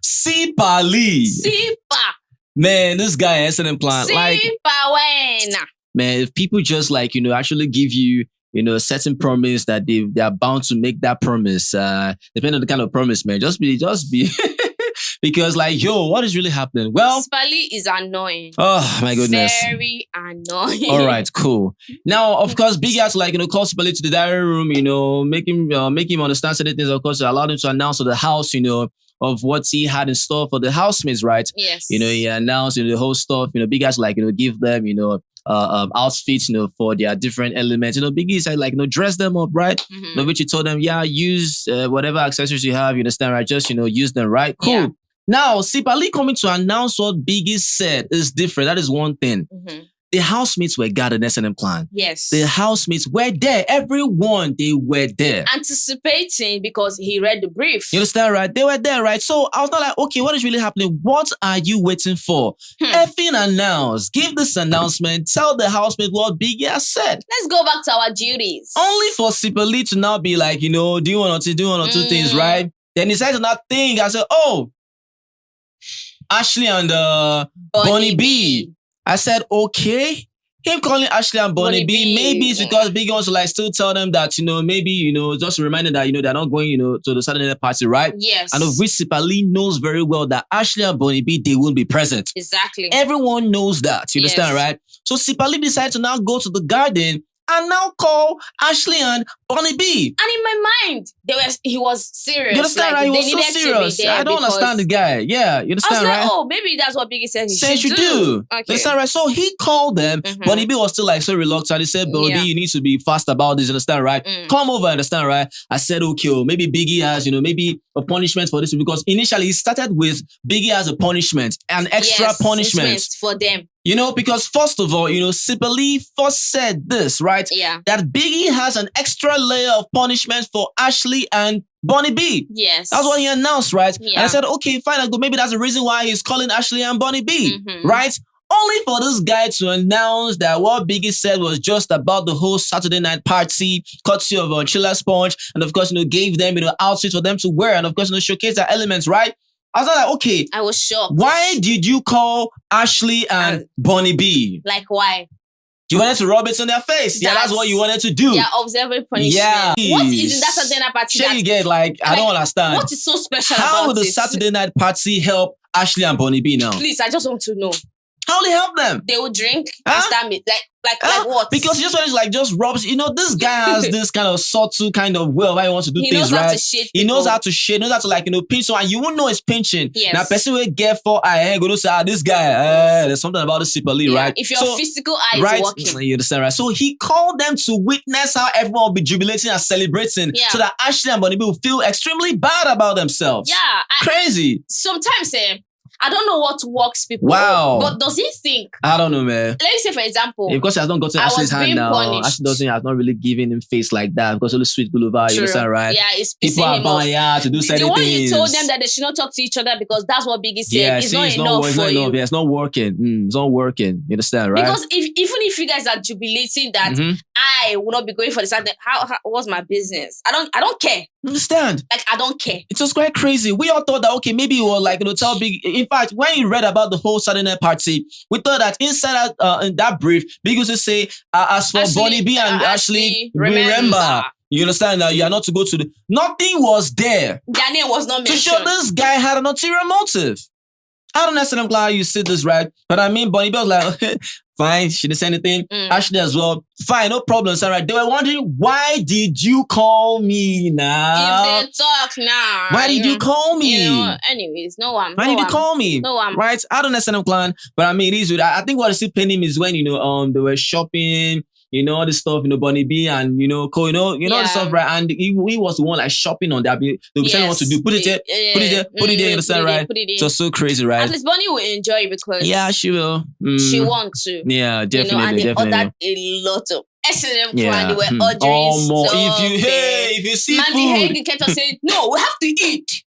Sipha. Man, this guy has an implant. Man, if people just actually give you, a certain promise that they are bound to make that promise, depending on the kind of promise, man, just be because what is really happening? Well, Sipha is annoying. Oh my goodness. Very annoying. All right, cool. Now, of course, Biggie has to call Sipha to the diary room, make him understand certain things, of course, allow him to announce to the house, of what he had in store for the housemates, right? Yes. He announced the whole stuff, Biggie has give them, outfits, for their different elements. Biggie said, dress them up, right? Mm-hmm. Which he told them, use whatever accessories you have, you understand, right? Just, use them, right? Cool. Yeah. Now, Sipha coming to announce what Biggie said is different. That is one thing. Mm-hmm. The housemates were gathered, S&M clan. Yes. The housemates were there. Everyone, they were there. Anticipating because he read the brief. You understand, right? They were there, right? So I was not like, okay, what is really happening? What are you waiting for? Effing announce. Give this announcement. Tell the housemates what Biggie has said. Let's go back to our duties. Only for Sipha to now be like, do one or two things, right? Then he said to that thing. I said, oh, Ashley and Bonny B. I said, okay. Him calling Ashley and Bonny B, maybe it's because Biggie wants to still tell them that, maybe, just reminding that, they're not going, to the Saturday night party, right? Yes. And of which Sipha knows very well that Ashley and Bonny B, they won't be present. Exactly. Everyone knows that. You understand, right? So Sipha decided to now go to the garden and now call Ashley and Bonny B. And in my mind, he was serious. You understand, right? He was so serious. I don't understand the guy. Yeah, you understand, right? Oh, maybe that's what Biggie said he should do. Okay. You understand, right? So he called them. Bonny B was still so reluctant. He said, Bonny B, you need to be fast about this. You understand, right? Come over, understand, right? I said, okay, maybe Biggie has, maybe a punishment for this. Because initially, he started with Biggie as a punishment, an extra punishment for them. Because first of all, Sipha first said this, right? Yeah. That Biggie has an extra layer of punishment for Ashley and Bonny B. Yes. That's what he announced, right? Yeah. And I said, okay, fine, I'll go. Maybe that's the reason why he's calling Ashley and Bonny B, right? Only for this guy to announce that what Biggie said was just about the whole Saturday night party, courtesy of Chiller Sponge, and of course, gave them, outfits for them to wear, and of course, showcase their elements, right? I was like, okay. I was shocked. Why did you call Ashley and Bonny B? Like, why? You wanted to rub it on their face. That's what you wanted to do. Yeah, observing punishment. Yeah. What is in that Saturday night party? You get, I don't understand. What is so special How about will the Saturday night party help Ashley and Bonny B now? Please, I just want to know. How will it help them? They will drink and start me. Like what? Because just when it's just rubs, this guy has this kind of subtle kind of way of how he wants to do things, right? He knows how to shade, knows how to pinch someone. You won't know it's pinching. Yes. Now, person will get for I ain't going to say, this guy, there's something about the Sipha, right? If your physical eye is working. You understand, right? So he called them to witness how everyone will be jubilating and celebrating so that Ashley and Bonny B will feel extremely bad about themselves. Yeah. Crazy. Sometimes, I don't know what works people. Wow. But does he think? I don't know, man. Let me say, for example. Because he has not gotten Ashley's hand now. Ashley has not really given him face like that. Because only sweet Guluva, you understand, right? Yeah, it's people are bound to do certain things. The one you told them that they should not talk to each other because that's what Biggie said. It's not enough for you. Yeah, it's not working. It's not working. You understand, right? Because even if you guys are jubilating that I will not be going for the Saturday, what's my business? I don't care. Understand? I don't care. It was quite crazy. We all thought that, okay, maybe he will tell Biggie. In fact, when you read about the whole Saturday night party, we thought that inside in that brief, Biggie used to say, as for Bonny B and Ashley, remember. You understand that you are not to go to the... Nothing was there. Their name was not mentioned. To show this guy had an ulterior motive. I don't necessarily glad you said this, right? But I mean, Bonny B was like, fine, she didn't say anything. Ashley as well. Fine, no problem. All right. They were wondering, why did you call me now? If they talk now. Why did you call me? Anyways, no one. Why did you call me? No one. Right? I don't necessarily plan. But I mean, it is. I think what is still paining him is when, they were shopping, all this stuff, Bonny B and, Cole, the stuff, right? And he was the one shopping on that. They were telling what to do. Put it there, put it there, put it there, you understand, right? So crazy, right? At least Bonny will enjoy it because... Yeah, she will. She wants to. Yeah, definitely, and they ordered a lot of S&M and they were ordering if you see Mandy Hagan kept on saying, no, we have to eat.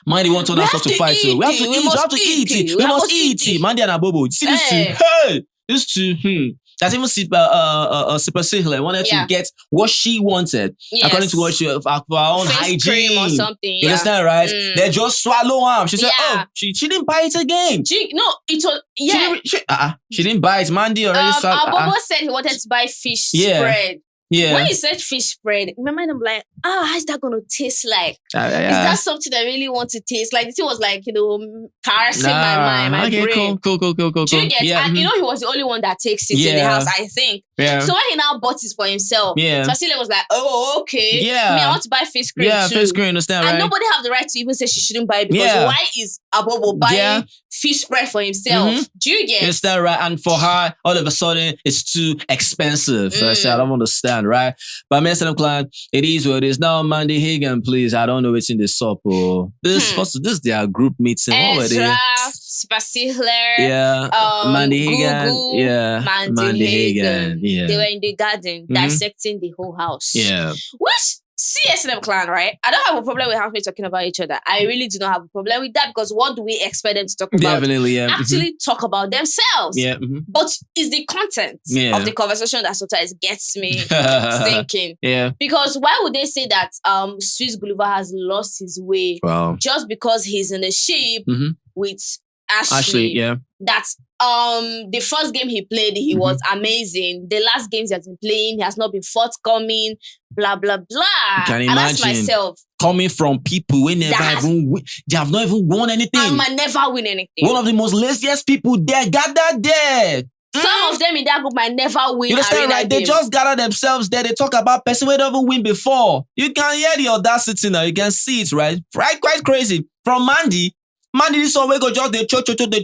Mandy wants us to fight too. We have to eat. We must eat. Mandy and Abobo. See this too. Hey, this too. That even Sipha wanted to get what she wanted, according to what she for her own Face hygiene cream or something. You understand, right? They just swallow him. She said, "Oh, she didn't buy it again." It was She didn't buy it. Mandy already said. Bobo said he wanted to buy fish spread. Yeah. When you said fish spread, in my mind I'm like, how's that gonna taste like? Is that something I really want to taste? Like, it was like, caressing my mind, my brain. Cool. Do you get? And he was the only one that takes it in the house, I think. Yeah. So when he now bought it for himself, Fasile was like, oh, okay. Yeah. Me, I want to buy fish cream too. Fish cream, understand, right? And nobody have the right to even say she shouldn't buy it, because why is Abobo buying fish spread for himself? Do you get? Understand, right? And for her, all of a sudden, it's too expensive. I said, I don't understand, right? But I'm saying, it is what it is. Now, Mandy Hagan, please, I don't know what's in this up. This is their group meeting. Ezra, Spasihler, Mandy Hagan, Gugu, Mandy Hagan. Yeah. They were in the garden dissecting the whole house. Yeah. Which CSM clan, right? I don't have a problem with housemates talking about each other. I really do not have a problem with that, because what do we expect them to talk about? Definitely, Actually talk about themselves. Yeah. But it's the content of the conversation that sometimes gets me thinking. Yeah. Because why would they say that Swiss Guluva has lost his way just because he's in a ship with Ashley? That the first game he played, he was amazing. The last games he has been playing, he has not been forthcoming, blah, blah, blah. Can you and imagine? That's myself. Coming from people who they have not even won anything. And might never win anything. One of the most laziest people there, gathered there. Some of them in that group might never win. You understand, right? They just gather themselves there. They talk about person who never win before. You can hear the audacity now. You can see it, right? Right, quite crazy. From Mandy, this one we go just they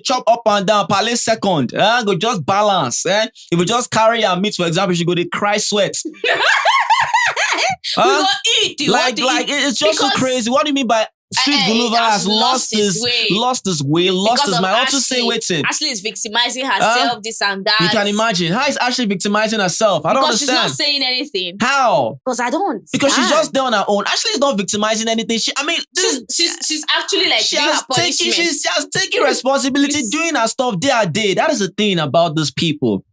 chop up and down, pale second. Go just balance. If you just carry your meat, for example, she go to cry sweat. We go eat. It's just so crazy. What do you mean by Sweet Guluva has lost his way, lost his mind? I want to say waiting. Ashley is victimizing herself, this and that. You can imagine. How is Ashley victimizing herself? I don't understand. Because she's not saying anything. How? Because I don't. Because she's just there on her own. Ashley is not victimizing anything. She's actually like doing her punishment. She's just taking responsibility, doing her stuff day by day. That is the thing about these people.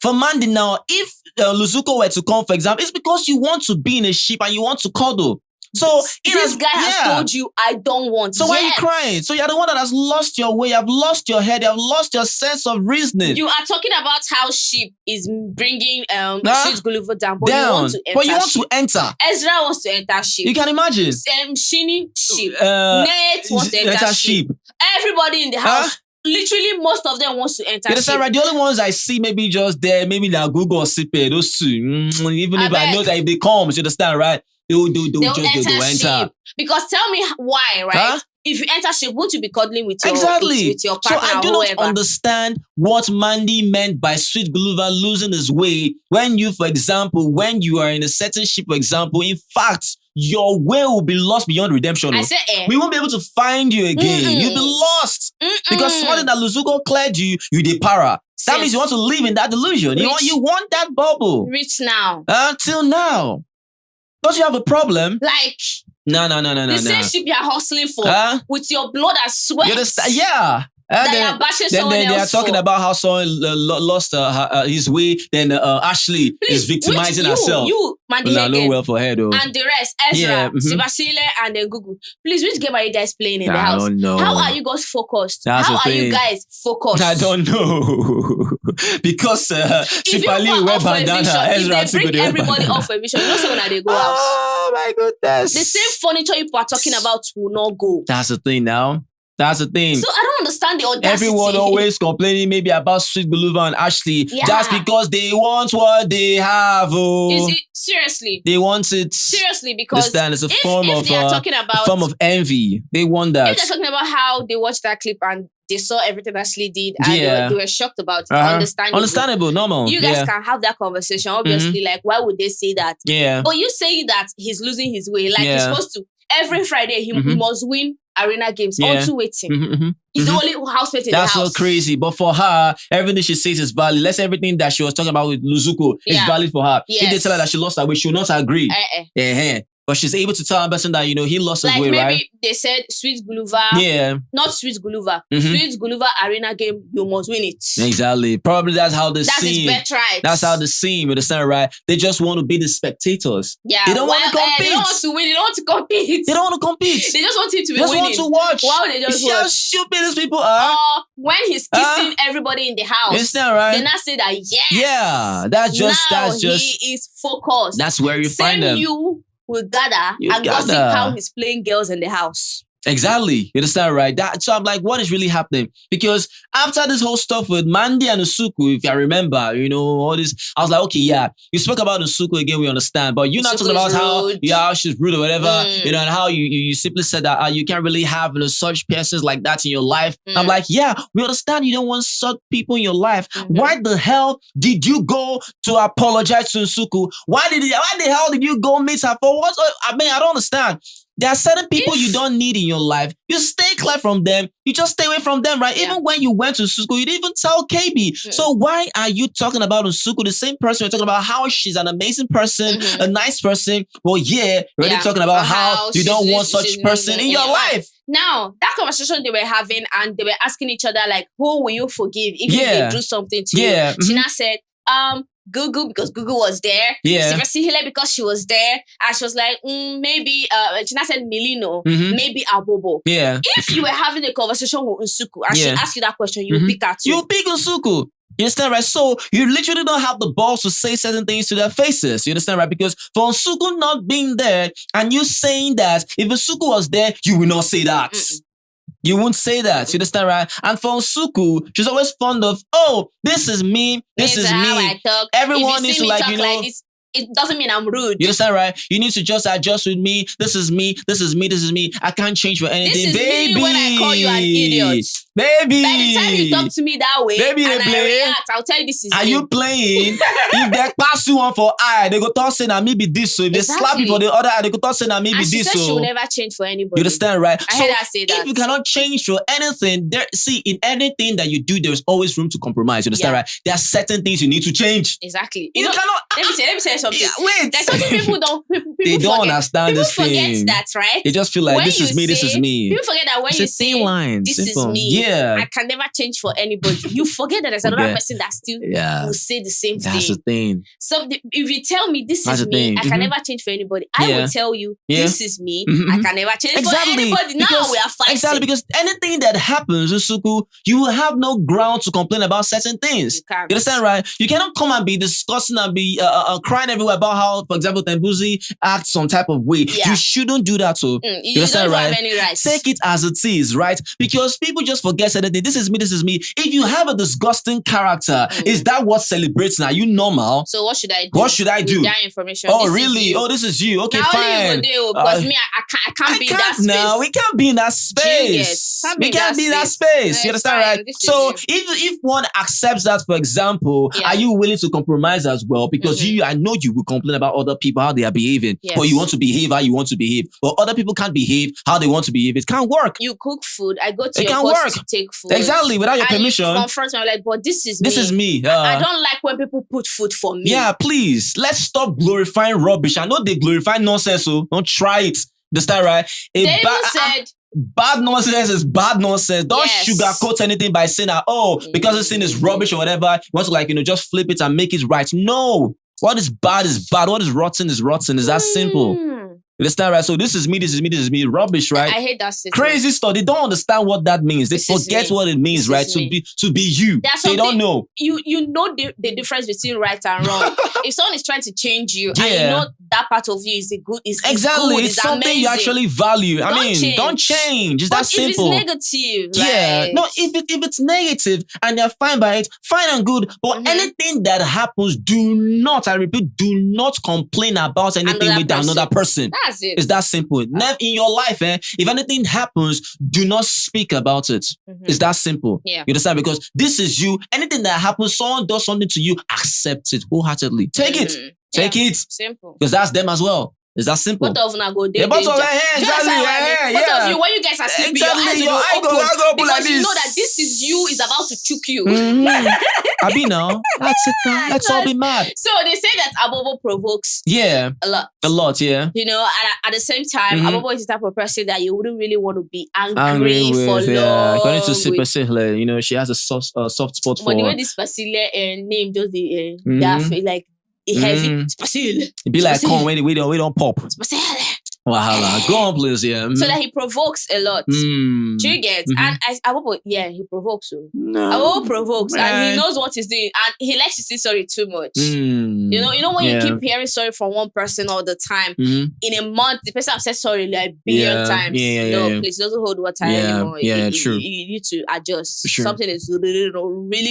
For Mandy now, if Luzuko were to come, for example, it's because you want to be in a ship and you want to cuddle. So this guy has told you, I don't want. So why are you crying? So you're the one that has lost your way. You have lost your head. You have lost your sense of reasoning. You are talking about how ship is bringing Sweet Guluva down, but you want to enter. But you want to enter. Ezra wants to enter ship. You can imagine. Shini ship. Nate wants to enter ship. Everybody in the house. Literally, most of them wants to enter. You understand, right? The only ones I see maybe just there, maybe like Google or Sipha, those two. Even if I know that if they come, you understand, right? They'll enter. Because tell me why, right? If you enter ship, won't you be cuddling with your partner? So I do not understand what Mandy meant by Sweet Guluva losing his way when you, for example, when you are in a certain ship, for example, in fact, your way will be lost beyond redemption. I said, we won't be able to find you again. You'll be lost. Because something that Luzuko cleared you the para. That means you want to live in that delusion. You want that bubble. Reach now. Till now. Don't you have a problem? Like, no. The same ship you're hustling for with your blood and sweat. You understand? Yeah. Then they are talking about how someone lost his way. Then Ashley is victimizing herself. You, Mandy Hagan, well for her though. And the rest, Ezra, Sibasile, and then Gugu. Please, which game are you guys playing in the house? I don't know. How are you guys focused? That's how are you guys focused? I don't know. Because Sipha went bandana, Ezra took bring everybody off a mission. You know someone they go out. Oh my goodness. The same furniture you are talking about will not go. That's the thing now. That's the thing. So I don't understand the audacity. Everyone always complaining maybe about Sweet Guluva and Ashley just because they want what they have. Is it seriously? They want it. Seriously, because it's a form of they are talking about a form of envy. They want that. If they're talking about how they watched that clip and they saw everything Ashley did and they were shocked about it. Understandable, normal. You guys can have that conversation. Obviously, like why would they say that? Yeah. But you saying that he's losing his way, like he's supposed to every Friday he must win arena games. Onto waiting. He's the only housemate in the house. That's so crazy. But for her, everything she says is valid. Let's everything that she was talking about with Luzuko is valid for her. If they tell her that she lost her way, she will not agree. but she's able to tell a person that, he lost his like way, maybe right? they said Sweet Guluva. Yeah. Not Sweet Guluva. Sweet Guluva arena game, you must win it. Exactly. Probably that's how That's his birthright. That's how they see him, you understand, right? They just want to be the spectators. Yeah. They don't want to compete. They don't want to win. They don't want to compete. They don't want to compete. They just want him to be winning. winning. They just want to watch. Why would they just watch? How stupid these people are. When he's kissing everybody in the house. You understand, right? They now say that, yes. Yeah. That's just. He is focused. That's where you find them. You will gather and gossip how he's playing girls in the house. Exactly. You understand, right? So I'm like, what is really happening? Because after this whole stuff with Mandy and Usuku, if I remember, all this, I was like, okay, yeah, you spoke about Usuku again, we understand, but you're not talking about how she's rude or whatever, and how you simply said that you can't really have such persons like that in your life. I'm like, yeah, we understand you don't want such people in your life. Why the hell did you go to apologize to Usuku? Why the hell did you go meet her for what? I mean, I don't understand. There are certain people you don't need in your life. You stay clear from them. You just stay away from them, right? Yeah. Even when you went to Usuku, you didn't even tell KB. So why are you talking about Usuku, the same person you're talking about how she's an amazing person, a nice person? Well, we're already talking about how you don't want such person in your life. Now, that conversation they were having and they were asking each other like, who will you forgive if they do something to you? She now said, Gugu, because Gugu was there. Yeah. Sipha because she was there. And she was like, maybe, China said Milino, maybe Abobo. Yeah. If you were having a conversation with Usuku and she asked you that question, you pick her too. You pick Usuku. You understand, right? So you literally don't have the balls to say certain things to their faces. You understand, right? Because for Usuku not being there and you saying that if Usuku was there, you will not say that. You won't say that. You understand, right? And for Usuku, she's always fond of, this is me. This is me. How I talk. Everyone needs to like this, it doesn't mean I'm rude. You understand, right? You need to just adjust with me. This is me. This is me. This is me. I can't change for anything. This is baby. me when I call you an idiot. Baby. By the time you talk to me that way, baby, and I react, I'll tell you this is Are me. you playing? If they pass you one for eye, they go talk saying that me be this. So if they slap you for the other eye, they go talk saying that me be this. She said so she will never change for anybody. You understand, right? I heard her say that. If you cannot change for anything, in anything that you do, there's always room to compromise. You understand, right? There are certain things you need to change. Exactly. You cannot. Let me say something. Wait. There's something people don't. They don't understand this thing. People forget that, right? They just feel like this is me. This is me. People forget that when you say this is me. Yeah. I can never change for anybody. You forget that there's another person that still will say the same thing. That's the thing. So if you tell me this is me, I can never change for anybody. I will tell you this is me. I can never change for anybody. Now we are fighting. Exactly, because anything that happens, Usuku, you will have no ground to complain about certain things. You understand, right? You cannot come and be discussing and be crying everywhere about how, for example, Tembuzi acts some type of way. Yeah. You shouldn't do that. So you understand, don't have any rights. Take it as it is, right? Because people just forget certain things. This is me. This is me. If you have a disgusting character, is that what celebrates now? Are you normal? So what should I do? What should I do? With that information. Oh, really? Oh, this is you. Okay, now fine. Because me, I can't be in that space. No, we can't be in that space. We can't be in that space. You understand, right? So if one accepts that, for example, are you willing to compromise as well? Because I know you will complain about other people, how they are behaving. Yes. But you want to behave how you want to behave. But other people can't behave how they want to behave. It can't work. You cook food. I go to your post to take food. Exactly, without your permission. You confront me, I'm like, but this is me. This is me. I don't like when people put food for me. Yeah, please. Let's stop glorifying rubbish. I know they glorify nonsense, so don't try it. Understand, right? They even said... Bad nonsense is bad nonsense. Don't sugarcoat anything by saying that, because this thing is rubbish or whatever, you want to just flip it and make it right. No. What is bad is bad. What is rotten is rotten. It's that simple. You understand, right? So this is me, this is me, this is me. Rubbish, right? I hate that system. Crazy stuff. They don't understand what that means. They forget what it means, right? To be you. They don't know. You know the difference between right and wrong. If someone is trying to change you, and you know that part of you is good, exactly. It's something amazing. You actually value. Don't change. It's that simple. If it's negative, yeah. No, if it's negative and they're fine by it, fine and good. But anything that happens, do not complain about anything with another person. That's it. It's that simple. Never in your life, if anything happens, do not speak about it. It's that simple. Yeah. You understand? Because this is you. Anything that happens, someone does something to you, accept it wholeheartedly. Take it. Take it. Simple. Because that's them as well. It's that simple. Both of them go there. Both of them, exactly. Both of you, when you guys are sleeping, exactly. your eyes will open because like you know that this is you is about to choke you. Abi now, that's it now. Let's all be mad. So they say that Abobo provokes a lot. A lot, yeah. You know, at the same time, Abobo is the type of person that you wouldn't really want to be angry with, for long. According to Sipha, you know, she has a soft spot for... But the way this Basile name does the... like... heavy Spasil. It be like, come, we don't pop. Spasil. Wahala. Go on, please, yeah. So that he provokes a lot. Do you get? And Abobo, he provokes. Abobo provokes, and he knows what he's doing, and he likes to say sorry too much. You know when you keep hearing sorry from one person all the time, in a month, the person has said sorry like a billion times. Please, it doesn't hold water anymore. True. You need to adjust. Sure. Something is really,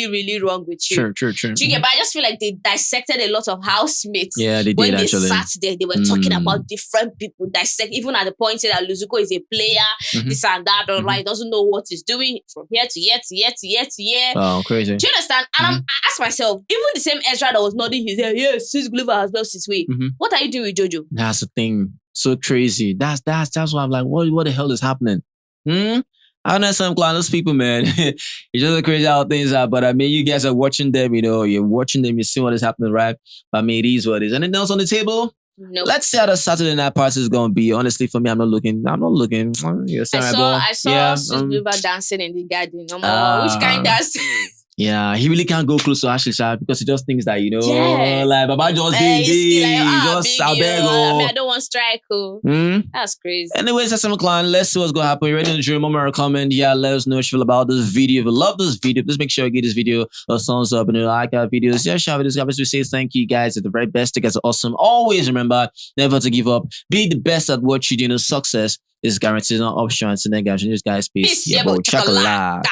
really wrong with you. True. Do you get? But I just feel like they dissected a lot of housemates. Yeah, they did when actually. When they sat there, they were talking about different people. Even at the point that Luzuko is a player, this and that, right? Doesn't know what he's doing from here to here to here to here to here. Oh, crazy. Do you understand? And I ask myself, even the same Ezra that was nodding his head, yes, since Guluva has lost his way. What are you doing with Jojo? That's the thing. So crazy. That's why I'm like, what the hell is happening? I don't know some those people, man. It's just crazy how things are. But I mean, you guys are watching them, you know, you're watching them, you see what is happening, right? But I mean, it is what it is. Anything else on the table? Nope. Let's see how the Saturday night party is going to be. Honestly, for me, I'm not looking. I saw Guluva dancing in the garden. Which kind dance? Yeah, he really can't go close to Ashley Sharp because he just thinks that, you know, like, Baba just big, just I don't want strike. That's crazy. Anyways, that's some clan. Let's see what's going to happen. You're ready to enjoy a comment. Yeah, let us know what you feel about this video. If you love this video, please make sure you give this video a thumbs up and like our videos. Yeah, share videos. Guys, we say thank you guys. You're the very best. You guys are awesome. Always remember, never to give up. Be the best at what you do. Success is guaranteed, not option. So then, guys, peace. Yeah, Chocolate.